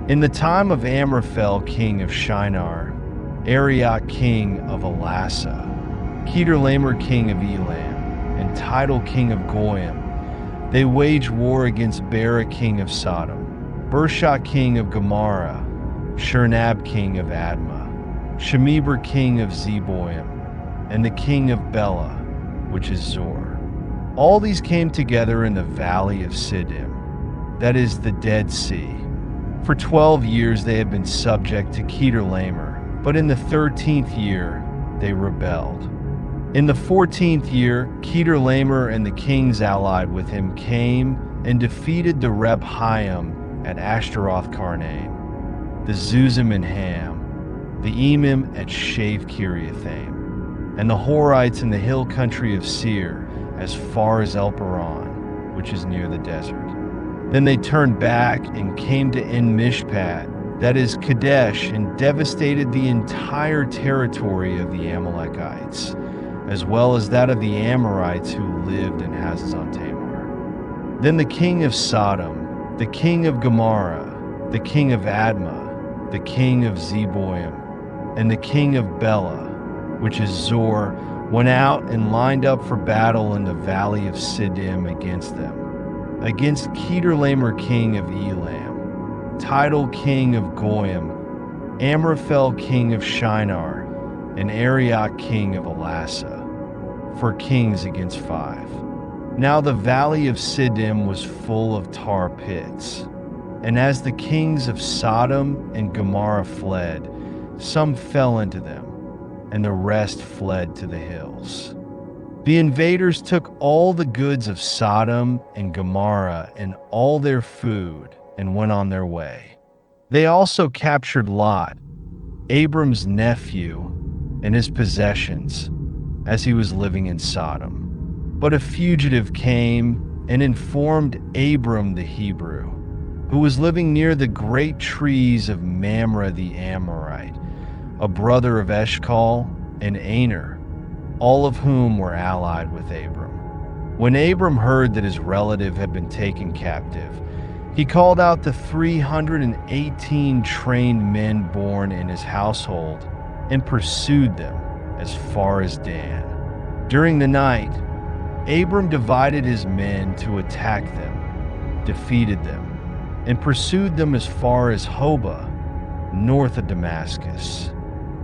In the time of Amraphel king of Shinar, Arioch king of Ellasar, Chedorlaomer king of Elam, and Tidal king of Goiim, they waged war against Bera king of Sodom, Birsha king of Gomorrah, Shinab king of Admah, Shemeber king of Zeboiim, and the king of Bela, which is Zoar. All these came together in the Valley of Siddim, that is the Dead Sea. For 12 years they had been subject to Chedorlaomer, but in the 13th year they rebelled. In the 14th year, Chedorlaomer and the kings allied with him came and defeated the Zeboiim at Ashtaroth Karnaim, the Zuzim and Ham, the Emim at Shave Kiriathaim, and the Horites in the hill country of Seir as far as El Paran, which is near the desert. Then they turned back and came to En-Mishpat, that is Kadesh, and devastated the entire territory of the Amalekites, as well as that of the Amorites who lived in Hazazon Tamar. Then the king of Sodom, the king of Gomorrah, the king of Admah, the king of Zeboiim, and the king of Bela, which is Zoar, went out and lined up for battle in the Valley of Siddim against them, against Chedorlaomer king of Elam, Tidal king of Goiim, Amraphel king of Shinar, and Arioch king of Ellasar, for kings against 5. Now the Valley of Siddim was full of tar pits, and as the kings of Sodom and Gomorrah fled, some fell into them, and the rest fled to the hills. The invaders took all the goods of Sodom and Gomorrah and all their food and went on their way. They also captured Lot, Abram's nephew, and his possessions, as he was living in Sodom. But a fugitive came and informed Abram the Hebrew, who was living near the great trees of Mamre the Amorite, a brother of Eshcol and Aner, all of whom were allied with Abram. When Abram heard that his relative had been taken captive, he called out the 318 trained men born in his household and pursued them as far as Dan. During the night, Abram divided his men to attack them, defeated them, and pursued them as far as Hobah, north of Damascus.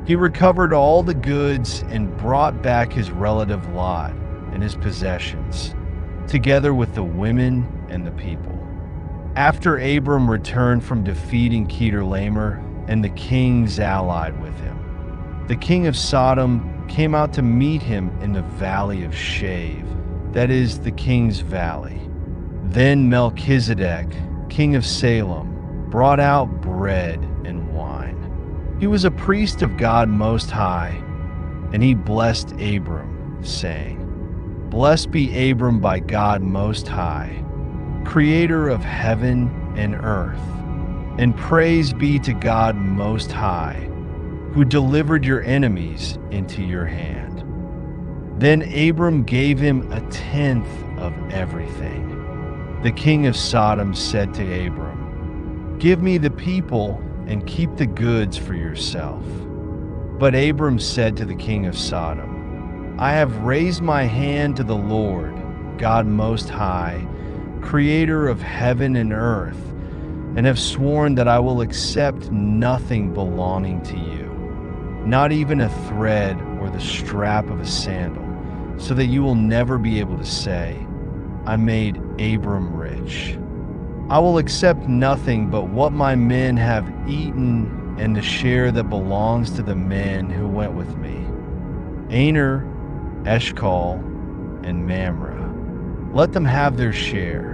He recovered all the goods and brought back his relative Lot and his possessions, together with the women and the people. After Abram returned from defeating Chedorlaomer and the kings allied with him, the king of Sodom came out to meet him in the Valley of Shave, that is the king's valley. Then Melchizedek, king of Salem, brought out bread and wine. He was a priest of God Most High, and he blessed Abram, saying, "Blessed be Abram by God Most High, creator of heaven and earth, and praise be to God Most High, who delivered your enemies into your hand." Then Abram gave him 1/10 of everything. The king of Sodom said to Abram, "Give me the people and keep the goods for yourself." But Abram said to the king of Sodom, "I have raised my hand to the Lord, God Most High, creator of heaven and earth, and have sworn that I will accept nothing belonging to you, not even a thread or the strap of a sandal, so that you will never be able to say, 'I made Abram rich.' I will accept nothing but what my men have eaten and the share that belongs to the men who went with me, Aner, Eshcol, and Mamre. Let them have their share.